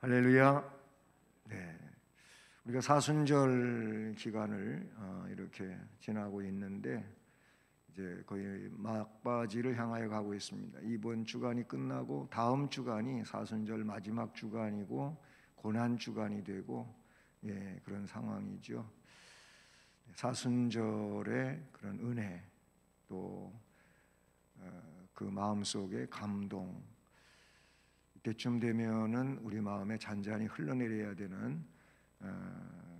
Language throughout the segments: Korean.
할렐루야. 네, 우리가 사순절 기간을 이렇게 지나고 있는데 이제 거의 막바지를 향하여 가고 있습니다. 이번 주간이 끝나고 다음 주간이 사순절 마지막 주간이고 고난 주간이 되고 그런 상황이죠. 사순절의 그런 은혜 또 그 마음속의 감동, 이때쯤 되면은 우리 마음에 잔잔히 흘러내려야 되는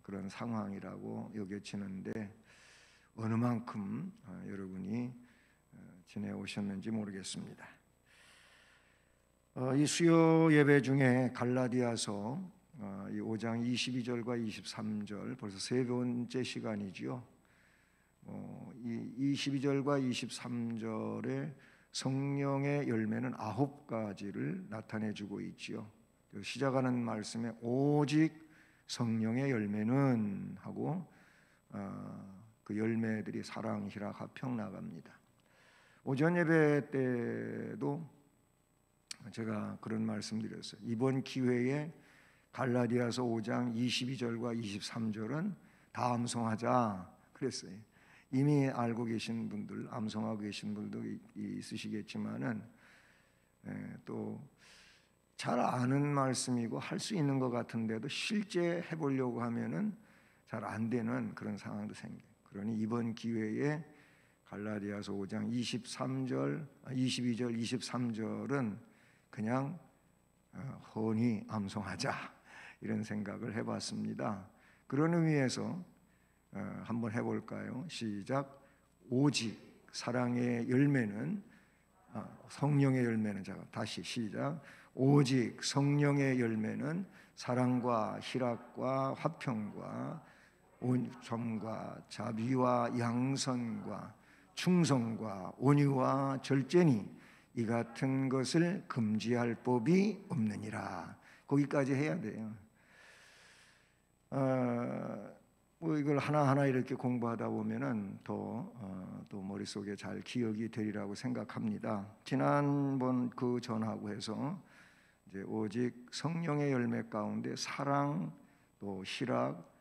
그런 상황이라고 여겨지는데 어느 만큼 여러분이 지내오셨는지 모르겠습니다. 이 수요 예배 중에 갈라디아서 이 5장 22절과 23절 벌써 세 번째 시간이지요. 이 22절과 23절에 성령의 열매는 9가지를 나타내주고 있지요. 시작하는 말씀에 오직 성령의 열매는 하고 그 열매들이 사랑, 희락, 화평 나갑니다. 오전 예배 때도 제가 그런 말씀드렸어요. 이번 기회에 갈라디아서 5장 22절과 23절은 다 암송하자 그랬어요. 이미 알고 계신 분들, 암송하고 계신 분도 있으시겠지만은 또 잘 아는 말씀이고 할 수 있는 것 같은데도 실제 해보려고 하면은 잘 안 되는 그런 상황도 생겨요. 그러니 이번 기회에 갈라디아서 5장 22절, 23절은 그냥 훤히 암송하자 이런 생각을 해봤습니다. 그런 의미에서 한번 해볼까요? 시작. 오직 사랑의 열매는 성령의 열매는 다시 시작. 오직 성령의 열매는 사랑과 희락과 화평과 온유함과 자비와 양선과 충성과 온유와 절제니 이 같은 것을 금지할 법이 없느니라. 거기까지 해야 돼요. 이걸 하나하나 이렇게 공부하다 보면은 또 머릿속에 잘 기억이 되리라고 생각합니다. 지난번 그 전하고 해서 이제 오직 성령의 열매 가운데 사랑 또 희락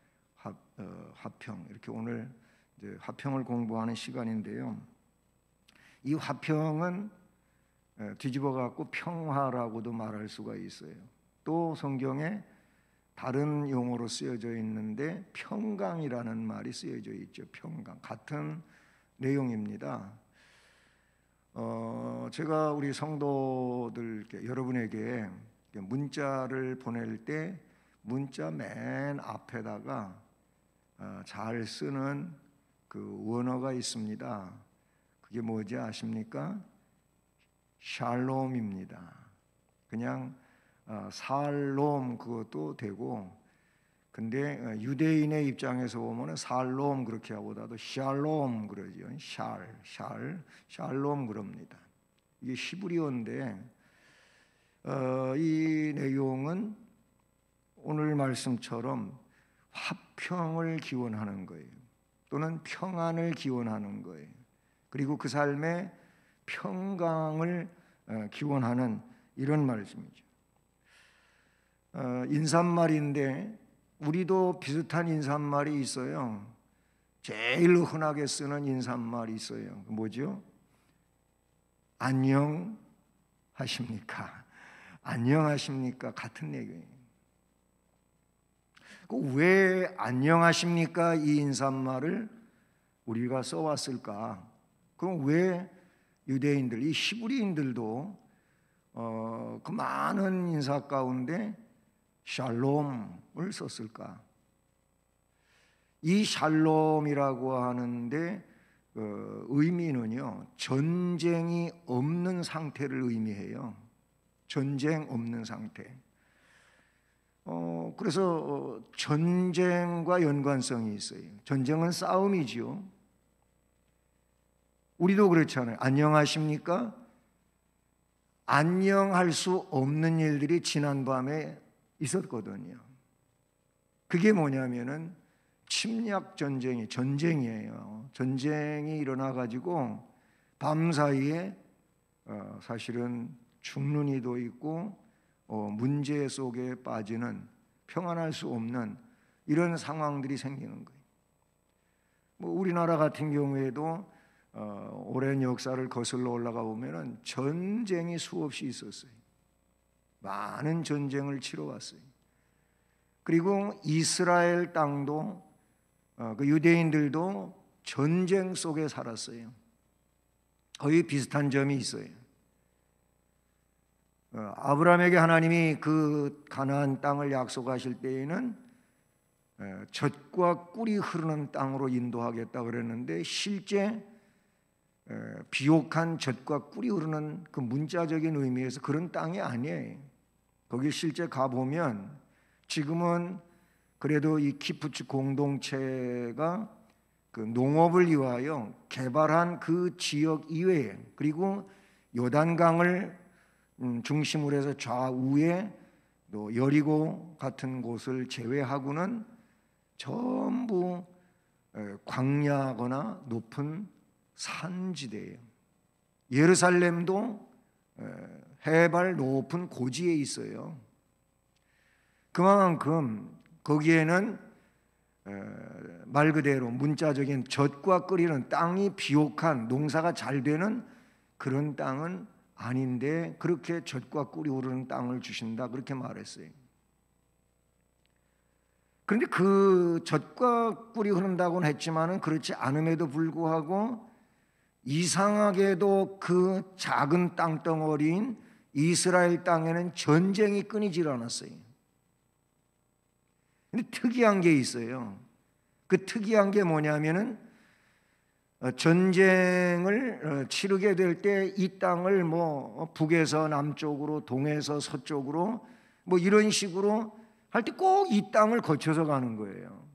화평 이렇게 오늘 이제 화평을 공부하는 시간인데요. 이 화평은 뒤집어 갖고 평화라고도 말할 수가 있어요. 또 성경에 다른 용어로 쓰여져 있는데 평강이라는 말이 쓰여져 있죠. 평강 같은 내용입니다. 제가 우리 성도들께 여러분에게 문자를 보낼 때 문자 맨 앞에다가 잘 쓰는 그 원어가 있습니다. 그게 뭔지 아십니까? 샬롬입니다. 그냥 살롬 그것도 되고, 근데 유대인의 입장에서 보면은 살롬 그렇게 하고다도 샬롬 그러죠. 샬롬 그럽니다. 이게 히브리어인데 이 내용은 오늘 말씀처럼 화평을 기원하는 거예요. 또는 평안을 기원하는 거예요. 그리고 그 삶의 평강을 기원하는 이런 말씀이죠. 인사말인데 우리도 비슷한 인사말이 있어요. 제일 흔하게 쓰는 인사말이 있어요. 뭐죠? 안녕하십니까? 안녕하십니까? 같은 얘기예요. 왜 안녕하십니까? 이 인사말을 우리가 써왔을까? 그럼 왜 유대인들, 이 히브리인들도 그 많은 인사 가운데 샬롬을 썼을까? 이 샬롬이라고 하는데 의미는요, 전쟁이 없는 상태를 의미해요. 전쟁 없는 상태. 그래서 전쟁과 연관성이 있어요. 전쟁은 싸움이지요. 우리도 그렇잖아요. 안녕하십니까? 안녕할 수 없는 일들이 지난밤에 있었거든요. 그게 뭐냐면은 침략 전쟁이에요. 전쟁이 일어나가지고 밤사이에 사실은 죽는 이도 있고 문제 속에 빠지는, 평안할 수 없는 이런 상황들이 생기는 거예요. 우리나라 같은 경우에도 오랜 역사를 거슬러 올라가 보면은 전쟁이 수없이 있었어요. 많은 전쟁을 치러왔어요. 그리고 이스라엘 땅도 그 유대인들도 전쟁 속에 살았어요. 거의 비슷한 점이 있어요. 아브라함에게 하나님이 그 가나안 땅을 약속하실 때에는 젖과 꿀이 흐르는 땅으로 인도하겠다 그랬는데, 실제 비옥한 젖과 꿀이 흐르는 그 문자적인 의미에서 그런 땅이 아니에요. 거기 실제 가보면 지금은 그래도 이 키부츠 공동체가 그 농업을 위하여 개발한 그 지역 이외에, 그리고 요단강을 중심으로 해서 좌우에 또 여리고 같은 곳을 제외하고는 전부 광야거나 높은 산지대예요. 예루살렘도 해발 높은 고지에 있어요. 그만큼 거기에는 말 그대로 문자적인 젖과 끓이는 땅이 비옥한, 농사가 잘 되는 그런 땅은 아닌데 그렇게 젖과 꿀이 흐르는 땅을 주신다, 그렇게 말했어요. 그런데 그 젖과 꿀이 흐른다고는 했지만은 그렇지 않음에도 불구하고 이상하게도 그 작은 땅덩어리인 이스라엘 땅에는 전쟁이 끊이질 않았어요. 근데 특이한 게 있어요. 그 특이한 게 뭐냐면은 전쟁을 치르게 될 때 이 땅을 북에서 남쪽으로, 동에서 서쪽으로 이런 식으로 할 때 꼭 이 땅을 거쳐서 가는 거예요.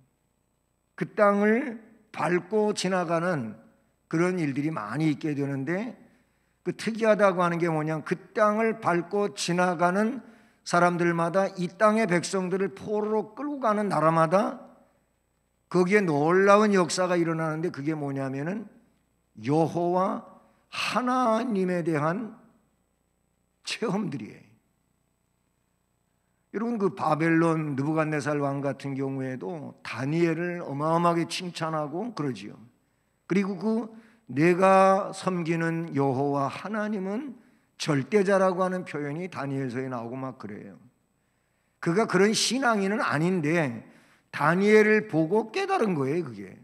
그 땅을 밟고 지나가는 그런 일들이 많이 있게 되는데, 그 특이하다고 하는 게 뭐냐, 그 땅을 밟고 지나가는 사람들마다 이 땅의 백성들을 포로로 끌고 가는 나라마다 거기에 놀라운 역사가 일어나는데, 그게 뭐냐면은 여호와 하나님에 대한 체험들이에요. 여러분, 그 바벨론 느부갓네살 왕 같은 경우에도 다니엘을 어마어마하게 칭찬하고 그러지요. 그리고 그 내가 섬기는 여호와 하나님은 절대자라고 하는 표현이 다니엘서에 나오고 막 그래요. 그가 그런 신앙인은 아닌데 다니엘을 보고 깨달은 거예요, 그게.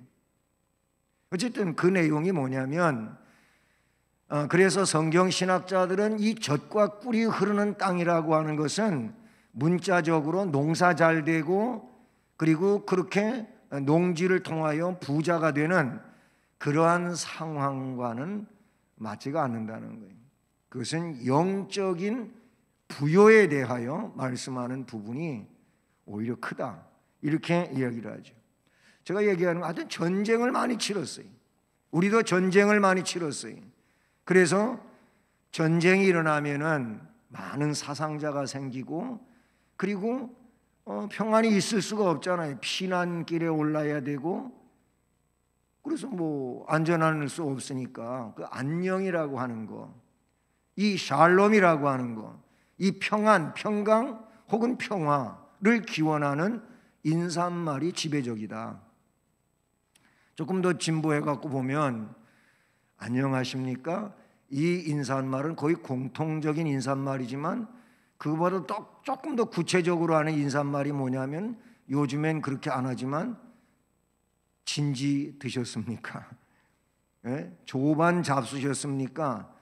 어쨌든 그 내용이 뭐냐면, 그래서 성경신학자들은 이 젖과 꿀이 흐르는 땅이라고 하는 것은 문자적으로 농사 잘 되고, 그리고 그렇게 농지를 통하여 부자가 되는 그러한 상황과는 맞지가 않는다는 거예요. 그것은 영적인 부여에 대하여 말씀하는 부분이 오히려 크다, 이렇게 이야기를 하죠. 제가 얘기하는 건 하여튼 전쟁을 많이 치렀어요. 우리도 전쟁을 많이 치렀어요. 그래서 전쟁이 일어나면은 많은 사상자가 생기고, 그리고 평안이 있을 수가 없잖아요. 피난길에 올라야 되고, 그래서 안전할 수 없으니까 그 안녕이라고 하는 거, 이 샬롬이라고 하는 거, 이 평안, 평강 혹은 평화를 기원하는 인사말이 지배적이다. 조금 더 진보해 갖고 보면 안녕하십니까? 이 인사말은 거의 공통적인 인사말이지만 그거보다 조금 더 구체적으로 하는 인사말이 뭐냐면, 요즘엔 그렇게 안 하지만 진지 드셨습니까? 예? 조반 잡수셨습니까?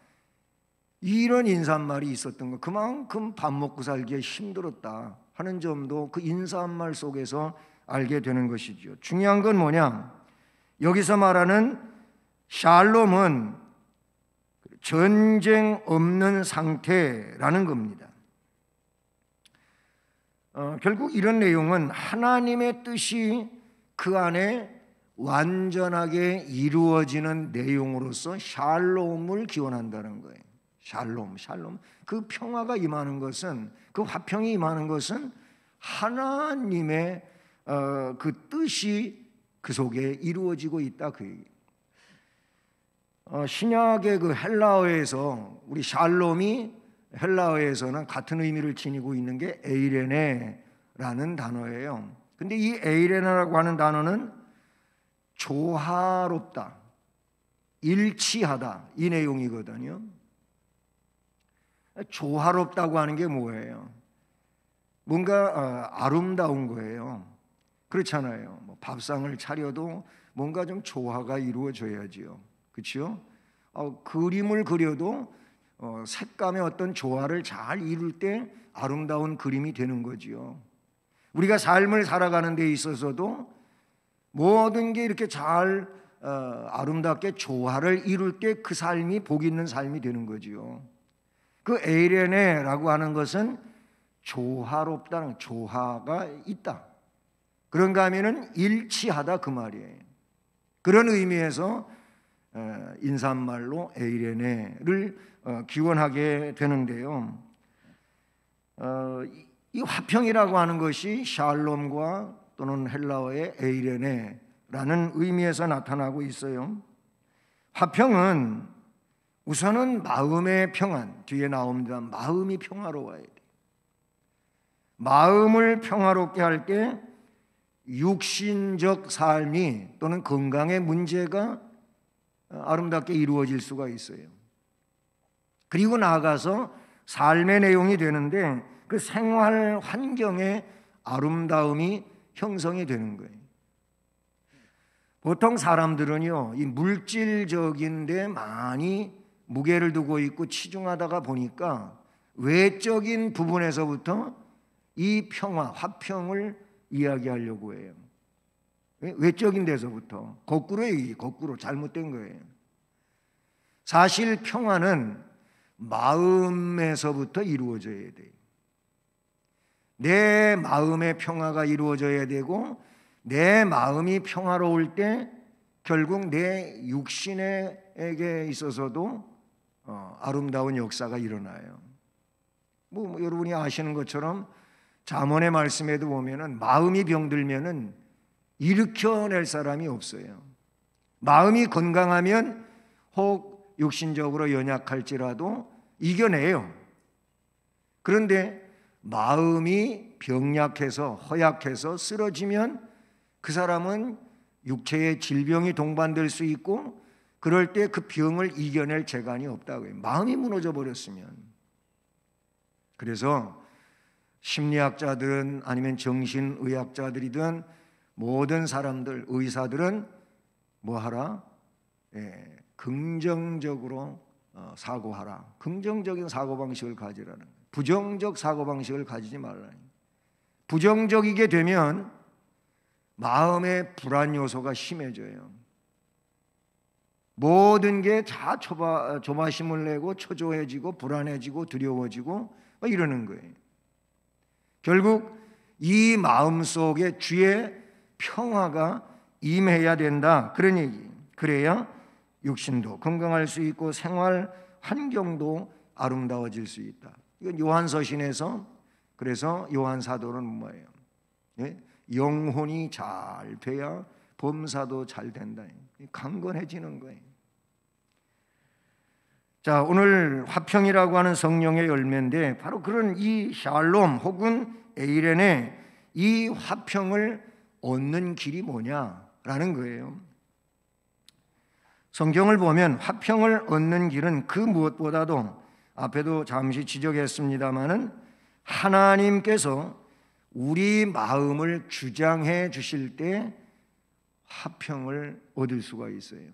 이런 인사말이 있었던 거, 그만큼 밥 먹고 살기에 힘들었다 하는 점도 그 인사말 속에서 알게 되는 것이죠. 중요한 건 뭐냐, 여기서 말하는 샬롬은 전쟁 없는 상태라는 겁니다. 결국 이런 내용은 하나님의 뜻이 그 안에 완전하게 이루어지는 내용으로서 샬롬을 기원한다는 거예요. 샬롬. 그 평화가 임하는 것은, 그 화평이 임하는 것은 하나님의 그 뜻이 그 속에 이루어지고 있다, 그 얘기. 신약의 그 헬라어에서 우리 샬롬이 헬라어에서는 같은 의미를 지니고 있는 게 에이레네라는 단어예요. 근데 이 에이레네라고 하는 단어는 조화롭다, 일치하다 이 내용이거든요. 조화롭다고 하는 게 뭐예요? 뭔가 아름다운 거예요. 그렇잖아요. 뭐 밥상을 차려도 뭔가 좀 조화가 이루어져야지요. 그렇죠? 그림을 그려도 색감의 어떤 조화를 잘 이룰 때 아름다운 그림이 되는 거지요. 우리가 삶을 살아가는 데 있어서도 모든 게 이렇게 잘 아름답게 조화를 이룰 때 그 삶이 복 있는 삶이 되는 거지요. 그 에이레네라고 하는 것은 조화롭다는, 조화가 있다, 그런가 하면은 일치하다 그 말이에요. 그런 의미에서 인사말로 에이레네를 기원하게 되는데요. 이 화평이라고 하는 것이 샬롬과 또는 헬라어의 에이레네라는 의미에서 나타나고 있어요. 화평은 우선은 마음의 평안, 뒤에 나옵니다. 마음이 평화로워야 돼. 마음을 평화롭게 할 때 육신적 삶이 또는 건강의 문제가 아름답게 이루어질 수가 있어요. 그리고 나아가서 삶의 내용이 되는데 그 생활 환경의 아름다움이 형성이 되는 거예요. 보통 사람들은요, 이 물질적인 데 많이 무게를 두고 있고 치중하다가 보니까 외적인 부분에서부터 이 평화, 화평을 이야기하려고 해요. 외적인 데서부터. 거꾸로 잘못된 거예요. 사실 평화는 마음에서부터 이루어져야 돼요. 내 마음의 평화가 이루어져야 되고, 내 마음이 평화로울 때 결국 내 육신에게 있어서도 아름다운 역사가 일어나요. 뭐 여러분이 아시는 것처럼 잠언의 말씀에도 보면은 마음이 병들면은 일으켜낼 사람이 없어요. 마음이 건강하면 혹 육신적으로 연약할지라도 이겨내요. 그런데 마음이 병약해서 허약해서 쓰러지면 그 사람은 육체의 질병이 동반될 수 있고, 그럴 때 그 병을 이겨낼 재간이 없다고요. 마음이 무너져 버렸으면. 그래서 심리학자들은 아니면 정신의학자들이든 모든 사람들, 의사들은 뭐 하라? 긍정적으로 사고하라. 긍정적인 사고방식을 가지라는 거예요. 부정적 사고방식을 가지지 말라는 거예요. 부정적이게 되면 마음의 불안 요소가 심해져요. 모든 게 다 조바심을 내고 초조해지고 불안해지고 두려워지고 이러는 거예요. 결국 이 마음속에 주의 평화가 임해야 된다, 그런 얘기. 그래야 육신도 건강할 수 있고 생활 환경도 아름다워질 수 있다. 이건 요한서신에서, 그래서 요한 사도는 뭐예요? 영혼이 잘 돼야 범사도 잘 된다. 강건해지는 거예요. 자, 오늘 화평이라고 하는 성령의 열매인데 바로 그런 이 샬롬 혹은 에이레네, 이 화평을 얻는 길이 뭐냐라는 거예요. 성경을 보면 화평을 얻는 길은 그 무엇보다도, 앞에도 잠시 지적했습니다마는, 하나님께서 우리 마음을 주장해 주실 때 화평을 얻을 수가 있어요.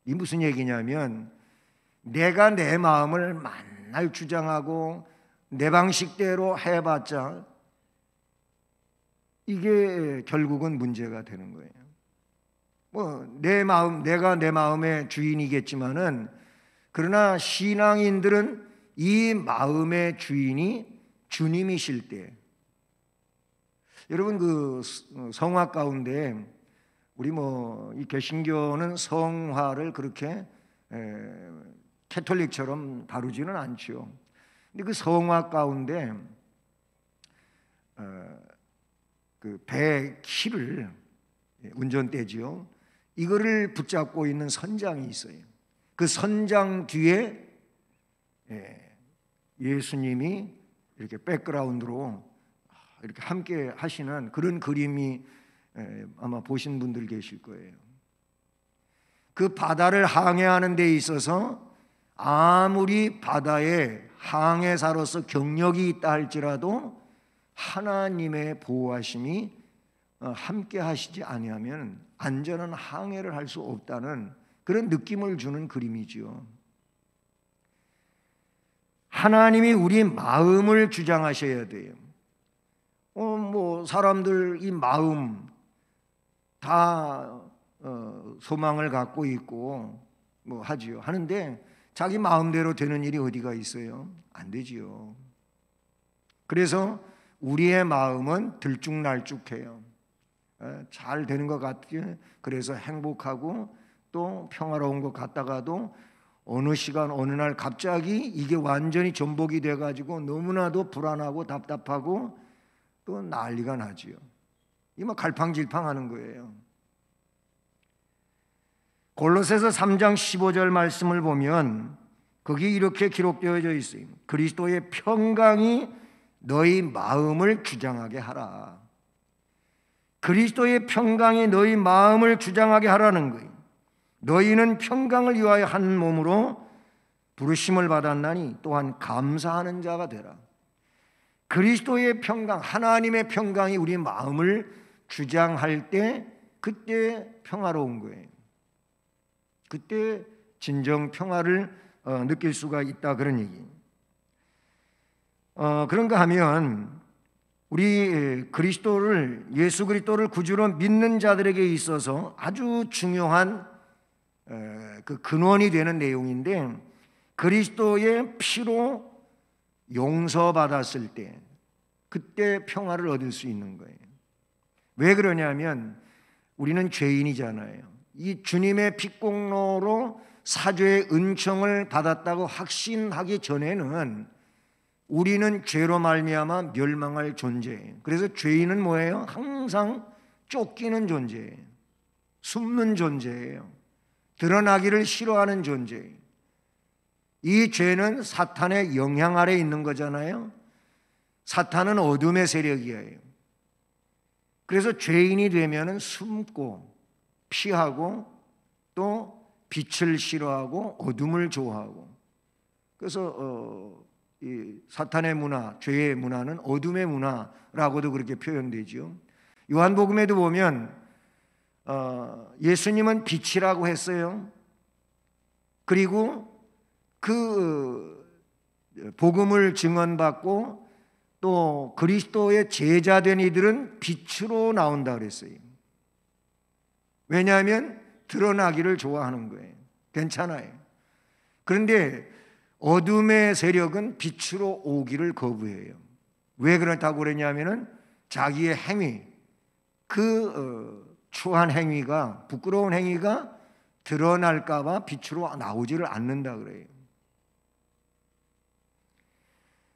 이 무슨 얘기냐면, 내가 내 마음을 만날 주장하고 내 방식대로 해봤자 이게 결국은 문제가 되는 거예요. 내 마음, 내가 내 마음의 주인이겠지만은, 그러나 신앙인들은 이 마음의 주인이 주님이실 때, 여러분 그 성화 가운데 우리 이 개신교는 성화를 그렇게 캐톨릭처럼 다루지는 않죠. 근데 그 성화 가운데 그 배 키를, 운전대지요, 이거를 붙잡고 있는 선장이 있어요. 그 선장 뒤에 예수님이 이렇게 백그라운드로 이렇게 함께 하시는 그런 그림이 아마 보신 분들 계실 거예요. 그 바다를 항해하는 데 있어서 아무리 바다에 항해사로서 경력이 있다 할지라도 하나님의 보호하심이 함께 하시지 아니하면 안전한 항해를 할 수 없다는 그런 느낌을 주는 그림이지요. 하나님이 우리 마음을 주장하셔야 돼요. 사람들 이 마음 다 소망을 갖고 있고 하지요. 하는데 자기 마음대로 되는 일이 어디가 있어요? 안 되지요. 그래서 우리의 마음은 들쭉날쭉해요. 잘 되는 것 같기에 그래서 행복하고 또 평화로운 것 같다가도 어느 시간 어느 날 갑자기 이게 완전히 전복이 돼가지고 너무나도 불안하고 답답하고 또 난리가 나지요. 이만 갈팡질팡하는 거예요. 골로새서 3장 15절 말씀을 보면 거기 이렇게 기록되어져 있어요. 그리스도의 평강이 너희 마음을 주장하게 하라. 그리스도의 평강이 너희 마음을 주장하게 하라는 거예요. 너희는 평강을 위하여 한 몸으로 부르심을 받았나니 또한 감사하는 자가 되라. 그리스도의 평강, 하나님의 평강이 우리 마음을 주장할 때 그때 평화로운 거예요. 그때 진정 평화를 느낄 수가 있다, 그런 얘기. 그런가 하면 우리 그리스도를, 예수 그리스도를 구주로 믿는 자들에게 있어서 아주 중요한 그 근원이 되는 내용인데, 그리스도의 피로 용서받았을 때 그때 평화를 얻을 수 있는 거예요. 왜 그러냐면 우리는 죄인이잖아요. 이 주님의 피공로로 사죄의 은총을 받았다고 확신하기 전에는 우리는 죄로 말미암아 멸망할 존재예요. 그래서 죄인은 뭐예요? 항상 쫓기는 존재예요. 숨는 존재예요. 드러나기를 싫어하는 존재예요. 이 죄는 사탄의 영향 아래 있는 거잖아요. 사탄은 어둠의 세력이에요. 그래서 죄인이 되면은 숨고 피하고 또 빛을 싫어하고 어둠을 좋아하고, 그래서 이 사탄의 문화, 죄의 문화는 어둠의 문화라고도 그렇게 표현되죠. 요한복음에도 보면 예수님은 빛이라고 했어요. 그리고 그 복음을 증언받고 또 그리스도의 제자된 이들은 빛으로 나온다 그랬어요. 왜냐하면 드러나기를 좋아하는 거예요. 괜찮아요. 그런데 어둠의 세력은 빛으로 오기를 거부해요. 왜 그렇다고 그랬냐면은 자기의 행위, 그 추한 행위가, 부끄러운 행위가 드러날까 봐 빛으로 나오지를 않는다 그래요.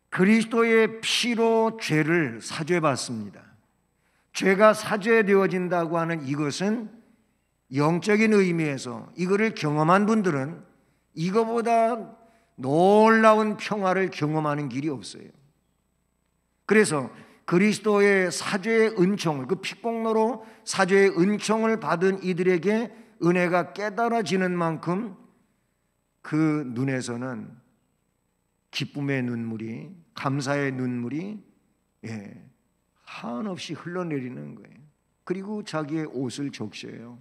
그리스도의 피로 죄를 사죄받습니다. 죄가 사죄되어진다고 하는 이것은 영적인 의미에서 이거를 경험한 분들은 이거보다 놀라운 평화를 경험하는 길이 없어요. 그래서 그리스도의 사죄의 은총을, 그 피공로로 사죄의 은총을 받은 이들에게 은혜가 깨달아지는 만큼 그 눈에서는 기쁨의 눈물이, 감사의 눈물이 한없이 흘러내리는 거예요. 그리고 자기의 옷을 적셔요.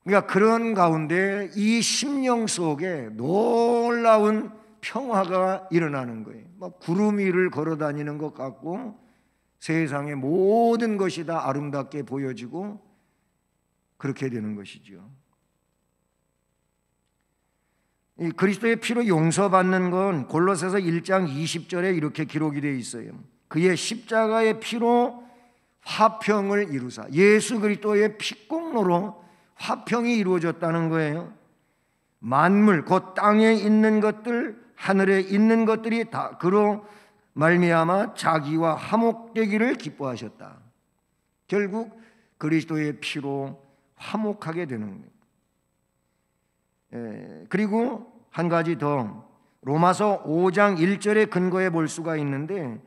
그러니까 그런 가운데 이 심령 속에 놀라운 평화가 일어나는 거예요. 막 구름 위를 걸어 다니는 것 같고 세상의 모든 것이 다 아름답게 보여지고 그렇게 되는 것이죠. 이 그리스도의 피로 용서받는 건 골로새서 1장 20절에 이렇게 기록이 되어 있어요. 그의 십자가의 피로 화평을 이루사, 예수 그리스도의 피공로로 화평이 이루어졌다는 거예요. 만물, 곧 땅에 있는 것들, 하늘에 있는 것들이 다 그로 말미암아 자기와 화목되기를 기뻐하셨다. 결국 그리스도의 피로 화목하게 되는 거예요. 그리고 한 가지 더, 로마서 5장 1절에 근거해 볼 수가 있는데,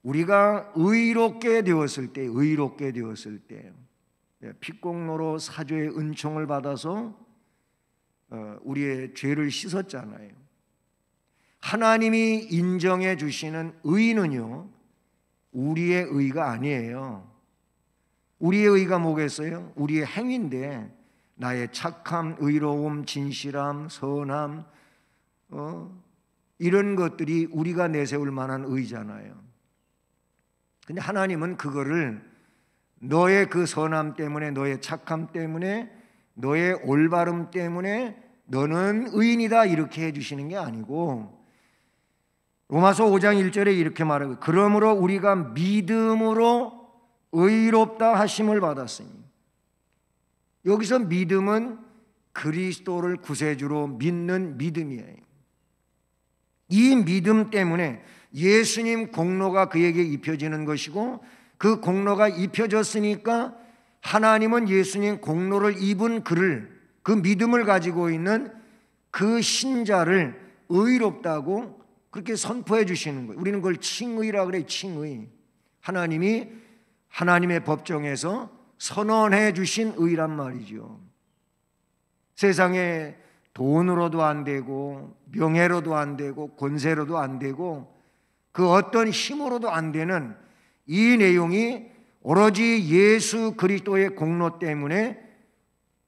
우리가 의롭게 되었을 때 핏공로로 사죄의 은총을 받아서 우리의 죄를 씻었잖아요. 하나님이 인정해 주시는 의는요, 우리의 의가 아니에요. 우리의 의가 뭐겠어요? 우리의 행위인데, 나의 착함, 의로움, 진실함, 선함, 이런 것들이 우리가 내세울 만한 의잖아요. 근데 하나님은 그거를 너의 그 선함 때문에, 너의 착함 때문에, 너의 올바름 때문에 너는 의인이다 이렇게 해주시는 게 아니고, 로마서 5장 1절에 이렇게 말하고, 그러므로 우리가 믿음으로 의롭다 하심을 받았으니, 여기서 믿음은 그리스도를 구세주로 믿는 믿음이에요. 이 믿음 때문에 예수님 공로가 그에게 입혀지는 것이고, 그 공로가 입혀졌으니까 하나님은 예수님 공로를 입은 그를, 그 믿음을 가지고 있는 그 신자를 의롭다고 그렇게 선포해 주시는 거예요. 우리는 그걸 칭의라 그래요. 칭의. 하나님이 하나님의 법정에서 선언해 주신 의란 말이죠. 세상에 돈으로도 안 되고, 명예로도 안 되고, 권세로도 안 되고, 그 어떤 힘으로도 안 되는 이 내용이 오로지 예수 그리스도의 공로 때문에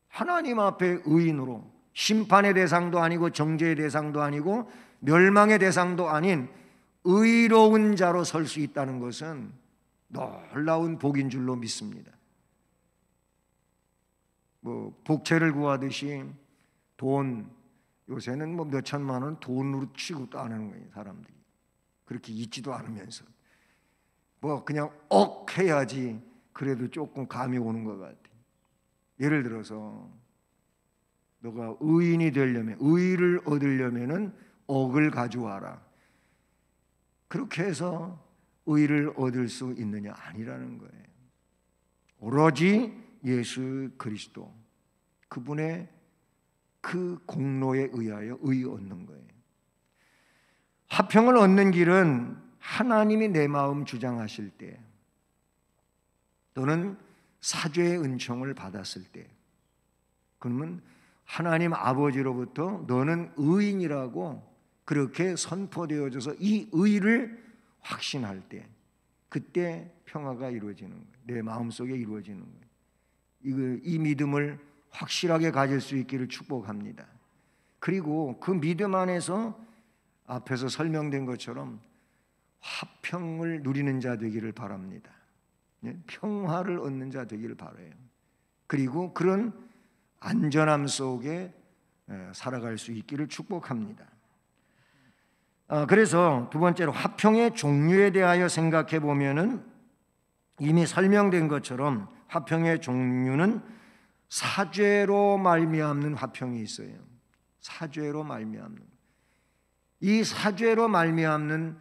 하나님 앞에 의인으로, 심판의 대상도 아니고 정죄의 대상도 아니고 멸망의 대상도 아닌 의로운 자로 설 수 있다는 것은 놀라운 복인 줄로 믿습니다. 복채를 구하듯이 돈, 요새는 몇 천만 원 돈으로 취급도 안 하는 거예요. 사람들이 그렇게 있지도 않으면서 그냥 해야지 그래도 조금 감이 오는 것 같아요. 예를 들어서 너가 의인이 되려면, 의를 얻으려면은 억을 가져와라. 그렇게 해서 의를 얻을 수 있느냐? 아니라는 거예요. 오로지 예수 그리스도, 그분의 그 공로에 의하여 의 얻는 거예요. 화평을 얻는 길은 하나님이 내 마음 주장하실 때, 또는 사죄의 은총을 받았을 때, 그러면 하나님 아버지로부터 너는 의인이라고 그렇게 선포되어져서 이 의를 확신할 때, 그때 평화가 이루어지는 거예요. 내 마음속에 이루어지는 거예요. 이 믿음을 확실하게 가질 수 있기를 축복합니다. 그리고 그 믿음 안에서 앞에서 설명된 것처럼 화평을 누리는 자 되기를 바랍니다. 평화를 얻는 자 되기를 바라요. 그리고 그런 안전함 속에 살아갈 수 있기를 축복합니다. 그래서 두 번째로 화평의 종류에 대하여 생각해 보면은 이미 설명된 것처럼 화평의 종류는 사죄로 말미암는 화평이 있어요. 사죄로 말미암는, 이 사죄로 말미암는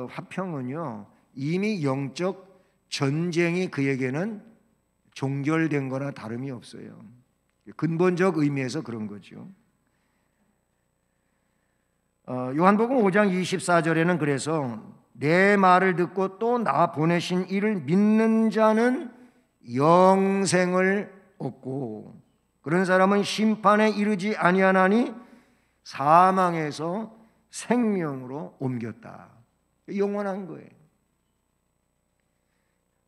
화평은요, 이미 영적 전쟁이 그에게는 종결된 거나 다름이 없어요. 근본적 의미에서 그런 거죠. 요한복음 5장 24절에는 그래서 내 말을 듣고 또 나 보내신 이를 믿는 자는 영생을 얻고 그런 사람은 심판에 이르지 아니하나니 사망에서 생명으로 옮겼다. 영원한 거예요.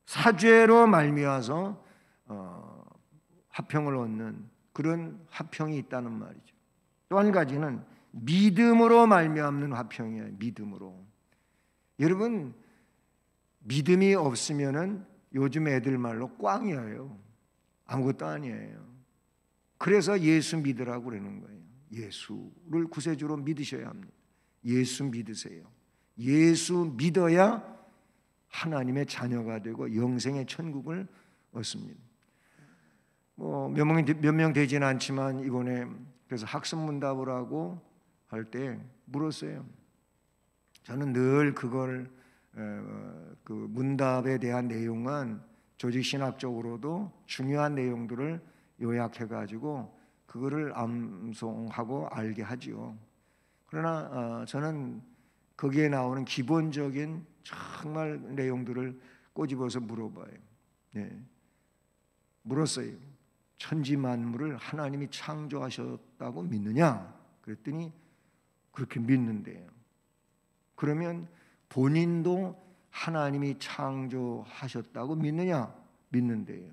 사죄로 말미암아서 화평을 얻는 그런 화평이 있다는 말이죠. 또 한 가지는 믿음으로 말미암는 화평이에요. 믿음으로. 여러분, 믿음이 없으면은 요즘 애들 말로 꽝이에요. 아무것도 아니에요. 그래서 예수 믿으라고 그러는 거예요. 예수를 구세주로 믿으셔야 합니다. 예수 믿으세요. 예수 믿어야 하나님의 자녀가 되고 영생의 천국을 얻습니다. 몇 명 되지는 않지만 이번에 그래서 학습문답을 하고 할 때 물었어요. 저는 늘 그걸 그 문답에 대한 내용은 조직신학적으로도 중요한 내용들을 요약해 가지고 그거를 암송하고 알게 하지요. 그러나 저는 거기에 나오는 기본적인 정말 내용들을 꼬집어서 물어봐요. 네. 물었어요. 천지 만물을 하나님이 창조하셨다고 믿느냐? 그랬더니 그렇게 믿는데요. 그러면 본인도 하나님이 창조하셨다고 믿느냐? 믿는데요.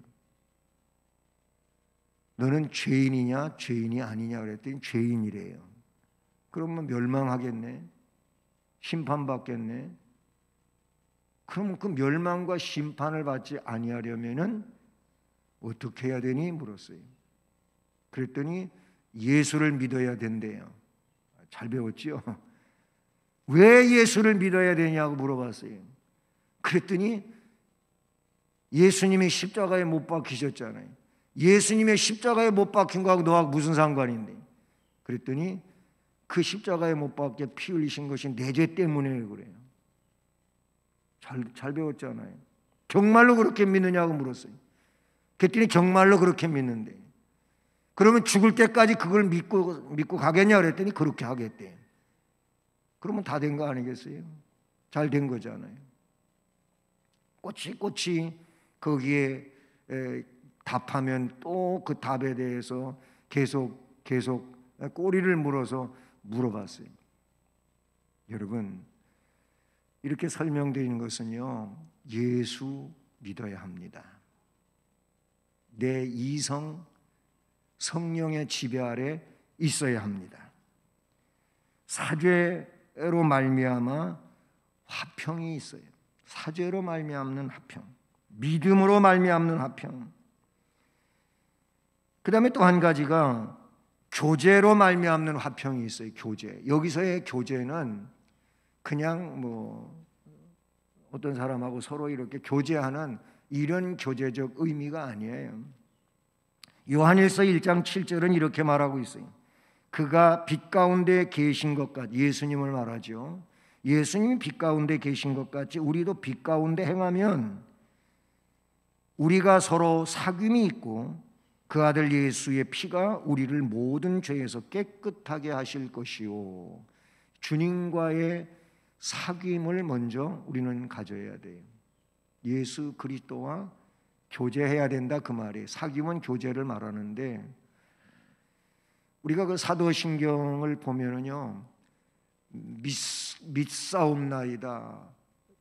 너는 죄인이냐? 죄인이 아니냐? 그랬더니 죄인이래요. 그러면 멸망하겠네? 심판받겠네? 그러면 그 멸망과 심판을 받지 아니하려면은 어떻게 해야 되니? 물었어요. 그랬더니 예수를 믿어야 된대요. 잘 배웠죠? 왜 예수를 믿어야 되냐고 물어봤어요. 그랬더니 예수님이 십자가에 못 박히셨잖아요. 예수님의 십자가에 못 박힌 거하고 너하고 무슨 상관인데? 그랬더니 그 십자가에 못 박게 피 흘리신 것이 내 죄 때문에 그래요. 잘 배웠잖아요. 정말로 그렇게 믿느냐고 물었어요. 그랬더니 정말로 그렇게 믿는데, 그러면 죽을 때까지 그걸 믿고 가겠냐 그랬더니 그렇게 하겠대. 그러면 다 된 거 아니겠어요? 잘 된 거잖아요. 꼬치꼬치 거기에 답하면 또 그 답에 대해서 계속 꼬리를 물어서 물어봤어요. 여러분, 이렇게 설명되는 것은요, 예수 믿어야 합니다. 내 이성 성령의 지배 아래 있어야 합니다. 사죄로 말미암아 화평이 있어요. 사죄로 말미암는 화평, 믿음으로 말미암는 화평. 그 다음에 또 한 가지가 교제로 말미암는 화평이 있어요. 교제. 여기서의 교제는 그냥 어떤 사람하고 서로 이렇게 교제하는 이런 교제적 의미가 아니에요. 요한일서 1장 7절은 이렇게 말하고 있어요. 그가 빛 가운데 계신 것 같이, 예수님을 말하죠. 예수님이 빛 가운데 계신 것 같이 우리도 빛 가운데 행하면 우리가 서로 사귐이 있고 그 아들 예수의 피가 우리를 모든 죄에서 깨끗하게 하실 것이요. 주님과의 사귐을 먼저 우리는 가져야 돼요. 예수 그리스도와 교제해야 된다 그 말이에요. 사귐은 교제를 말하는데, 우리가 그 사도신경을 보면은요, 믿사옵나이다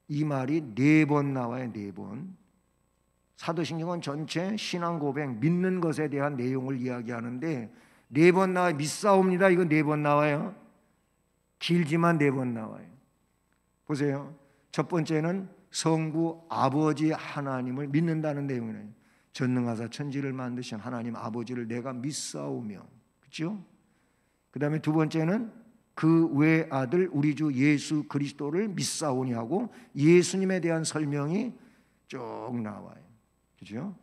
이 말이 4번 나와요. 4번. 사도신경은 전체 신앙 고백, 믿는 것에 대한 내용을 이야기하는데 4번 나와요. 믿사옵니다 이거 4번 나와요. 길지만 4번 나와요. 보세요. 첫 번째는 성부 아버지 하나님을 믿는다는 내용이에요. 전능하사 천지를 만드신 하나님 아버지를 내가 믿사오며, 그렇죠? 그 다음에 두 번째는 그 외아들 우리 주 예수 그리스도를 믿사오니 하고 예수님에 대한 설명이 쭉 나와요. 그렇죠?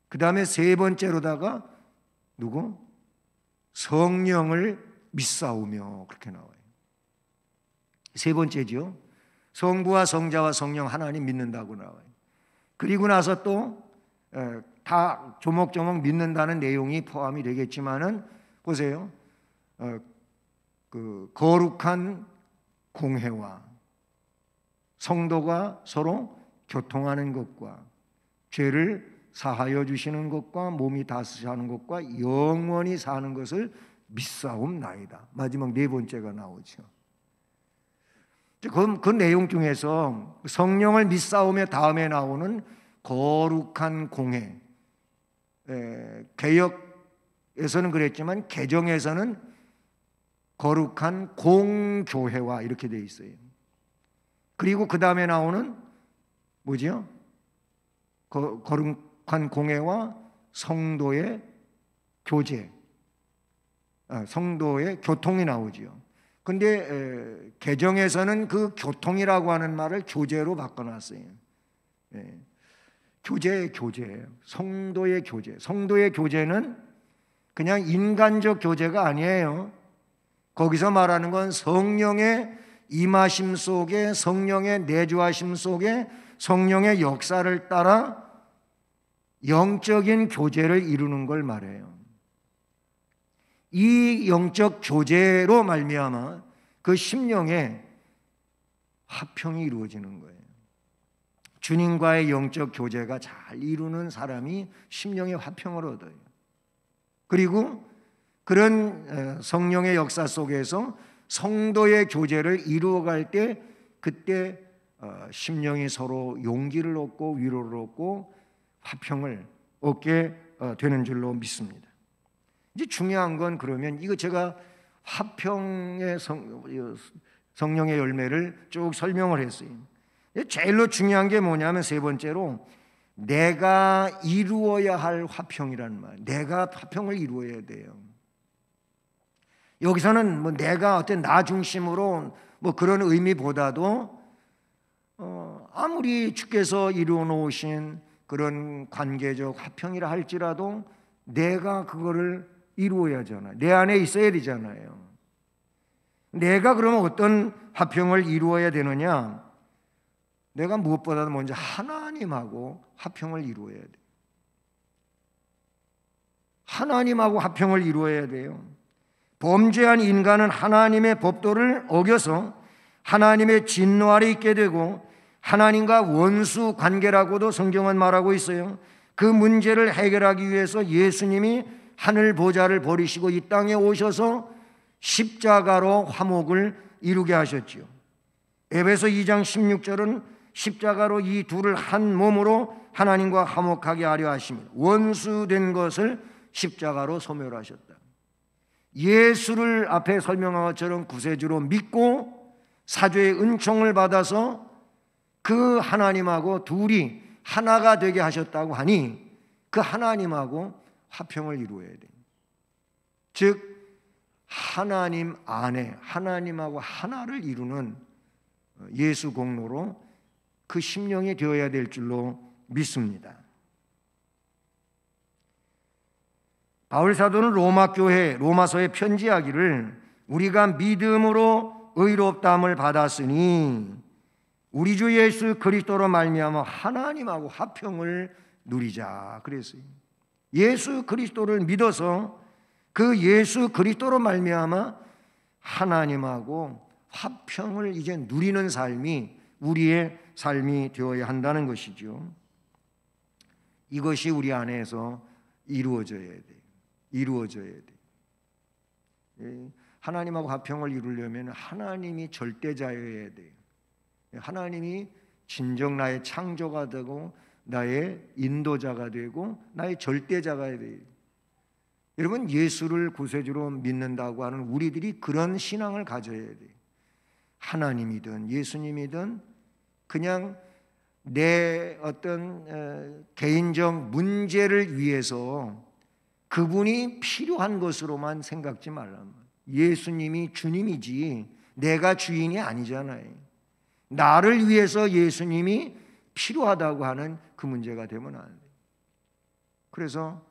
그 다음에 세 번째로다가 누구? 성령을 믿사오며, 그렇게 나와요. 세 번째죠. 성부와 성자와 성령 하나님 믿는다고 나와요. 그리고 나서 또 다 조목조목 믿는다는 내용이 포함이 되겠지만은 보세요. 그 거룩한 공회와 성도가 서로 교통하는 것과 죄를 사하여 주시는 것과 몸이 다스리는 것과 영원히 사는 것을 믿사옵나이다. 마지막 4번째가 나오죠. 그 내용 중에서 성령을 믿사오며 다음에 나오는 거룩한 공회, 개역에서는 그랬지만 개정에서는 거룩한 공교회와 이렇게 되어 있어요. 그리고 그 다음에 나오는 뭐죠? 거룩한 공회와 성도의 교제, 성도의 교통이 나오지요. 근데 개정에서는 그 교통이라고 하는 말을 교제로 바꿔놨어요. 교제예요. 성도의 교제. 성도의 교제는 그냥 인간적 교제가 아니에요. 거기서 말하는 건 성령의 임하심 속에, 성령의 내주하심 속에, 성령의 역사를 따라 영적인 교제를 이루는 걸 말해요. 이 영적 교제로 말미암아 그 심령의 화평이 이루어지는 거예요. 주님과의 영적 교제가 잘 이루는 사람이 심령의 화평을 얻어요. 그리고 그런 성령의 역사 속에서 성도의 교제를 이루어갈 때 그때 심령이 서로 용기를 얻고 위로를 얻고 화평을 얻게 되는 줄로 믿습니다. 이제 중요한 건 그러면 이거 제가 화평의 성령의 열매를 쭉 설명을 했어요. 제일로 중요한 게 뭐냐면 세 번째로 내가 이루어야 할 화평이라는 말. 내가 화평을 이루어야 돼요. 여기서는 뭐 내가 어떤 나 중심으로 뭐 그런 의미보다도 아무리 주께서 이루어 놓으신 그런 관계적 화평이라 할지라도 내가 그거를 이루어야 하잖아요. 내 안에 있어야 되잖아요. 내가 그러면 어떤 화평을 이루어야 되느냐? 내가 무엇보다도 먼저 하나님하고 화평을 이루어야 돼요. 하나님하고 화평을 이루어야 돼요. 범죄한 인간은 하나님의 법도를 어겨서 하나님의 진노 아래 있게 되고 하나님과 원수 관계라고도 성경은 말하고 있어요. 그 문제를 해결하기 위해서 예수님이 하늘 보좌를 버리시고 이 땅에 오셔서 십자가로 화목을 이루게 하셨지요. 에베소 2장 16절은 십자가로 이 둘을 한 몸으로 하나님과 화목하게 하려 하시며 원수된 것을 십자가로 소멸하셨다. 예수를 앞에 설명한 것처럼 구세주로 믿고 사죄의 은총을 받아서 그 하나님하고 둘이 하나가 되게 하셨다고 하니 그 하나님하고 화평을 이루어야 돼요. 즉 하나님 안에 하나님하고 하나를 이루는 예수 공로로 그 심령이 되어야 될 줄로 믿습니다. 바울 사도는 로마 교회 로마서에 편지하기를 우리가 믿음으로 의롭다함을 받았으니 우리 주 예수 그리스도로 말미암아 하나님하고 화평을 누리자 그랬어요. 예수 그리스도를 믿어서 그 예수 그리스도로 말미암아 하나님하고 화평을 이제 누리는 삶이 우리의 삶이 되어야 한다는 것이죠. 이것이 우리 안에서 이루어져야 돼요. 이루어져야 돼요. 하나님하고 화평을 이루려면 하나님이 절대자여야 돼요. 하나님이 진정 나의 창조가 되고 나의 인도자가 되고 나의 절대자가 돼요. 여러분 예수를 구세주로 믿는다고 하는 우리들이 그런 신앙을 가져야 돼요. 하나님이든 예수님이든 그냥 내 어떤 개인적 문제를 위해서 그분이 필요한 것으로만 생각지 말란 말이에요. 예수님이 주님이지 내가 주인이 아니잖아요. 나를 위해서 예수님이 필요하다고 하는 그 문제가 되면 안 돼요. 그래서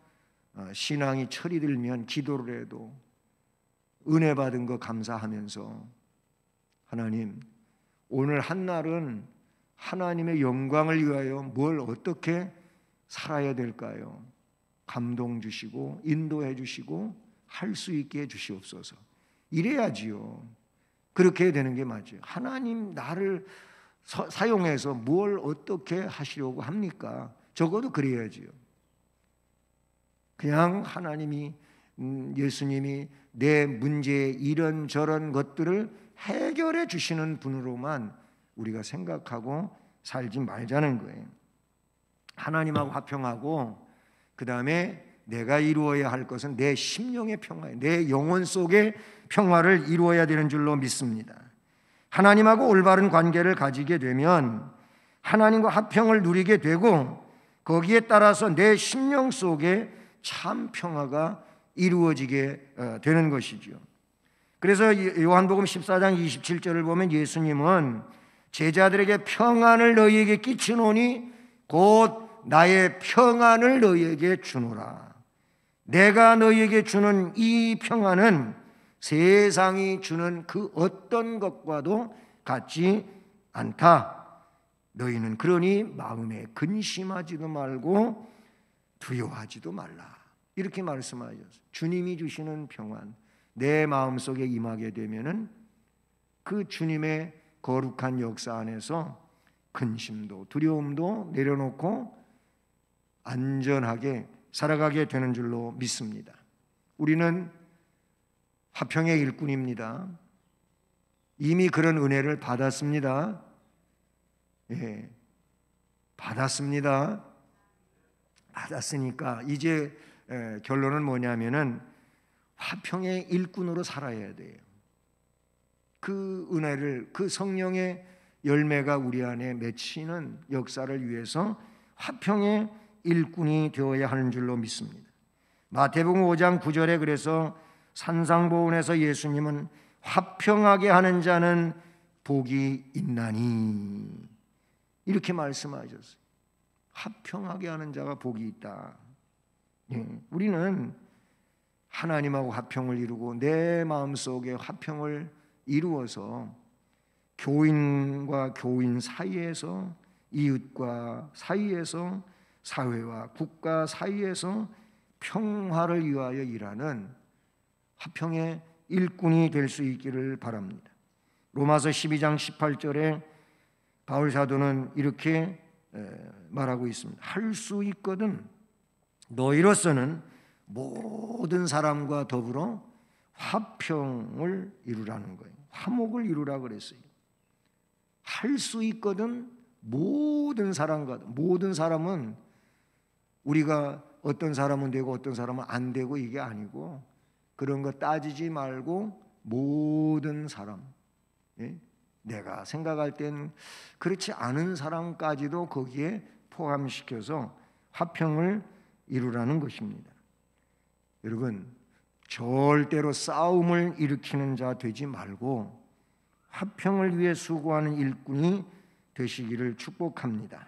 신앙이 철이 들면 기도를 해도 은혜 받은 거 감사하면서 하나님 오늘 한날은 하나님의 영광을 위하여 뭘 어떻게 살아야 될까요? 감동 주시고 인도해 주시고 할 수 있게 해 주시옵소서. 이래야지요. 그렇게 되는 게 맞아요. 하나님 나를 사용해서 뭘 어떻게 하시려고 합니까? 적어도 그래야지요. 그냥 하나님이 예수님이 내 문제의 이런저런 것들을 해결해 주시는 분으로만 우리가 생각하고 살지 말자는 거예요. 하나님하고 화평하고 그 다음에 내가 이루어야 할 것은 내 심령의 평화, 내 영혼 속의 평화를 이루어야 되는 줄로 믿습니다. 하나님하고 올바른 관계를 가지게 되면 하나님과 화평을 누리게 되고 거기에 따라서 내 심령 속에 참 평화가 이루어지게 되는 것이죠. 그래서 요한복음 14장 27절을 보면 예수님은 제자들에게 평안을 너희에게 끼치노니 곧 나의 평안을 너희에게 주노라. 내가 너희에게 주는 이 평안은 세상이 주는 그 어떤 것과도 같지 않다. 너희는 그러니 마음에 근심하지도 말고 두려워하지도 말라. 이렇게 말씀하셨어요. 주님이 주시는 평안, 내 마음속에 임하게 되면은 그 주님의 거룩한 역사 안에서 근심도 두려움도 내려놓고 안전하게 살아가게 되는 줄로 믿습니다. 우리는 화평의 일꾼입니다. 이미 그런 은혜를 받았습니다. 예, 받았습니다. 받았으니까 이제 결론은 뭐냐면은 화평의 일꾼으로 살아야 돼요. 그 은혜를, 그 성령의 열매가 우리 안에 맺히는 역사를 위해서 화평의 일꾼이 되어야 하는 줄로 믿습니다. 마태복음 5장 9절에 그래서 산상보훈에서 예수님은 화평하게 하는 자는 복이 있나니 이렇게 말씀하셨어요. 화평하게 하는 자가 복이 있다. 우리는 하나님하고 화평을 이루고 내 마음속에 화평을 이루어서 교인과 교인 사이에서, 이웃과 사이에서, 사회와 국가 사이에서 평화를 위하여 일하는 화평의 일꾼이 될 수 있기를 바랍니다. 로마서 12장 18절에 바울 사도는 이렇게 말하고 있습니다. 할 수 있거든 너희로서는 모든 사람과 더불어 화평을 이루라는 거예요. 화목을 이루라 그랬어요. 할 수 있거든 모든 사람과, 모든 사람은 우리가 어떤 사람은 되고 어떤 사람은 안 되고 이게 아니고 그런 거 따지지 말고 모든 사람, 내가 생각할 땐 그렇지 않은 사람까지도 거기에 포함시켜서 화평을 이루라는 것입니다. 여러분, 절대로 싸움을 일으키는 자 되지 말고 화평을 위해 수고하는 일꾼이 되시기를 축복합니다.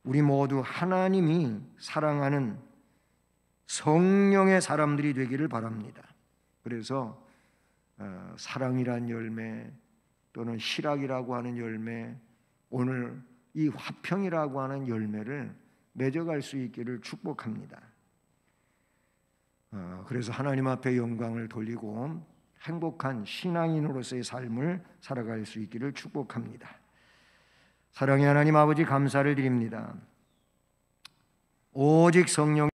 우리 모두 하나님이 사랑하는 성령의 사람들이 되기를 바랍니다. 그래서 사랑이란 열매 또는 희락이라고 하는 열매, 오늘 이 화평이라고 하는 열매를 맺어갈 수 있기를 축복합니다. 그래서 하나님 앞에 영광을 돌리고 행복한 신앙인으로서의 삶을 살아갈 수 있기를 축복합니다. 사랑의 하나님 아버지 감사를 드립니다. 오직 성령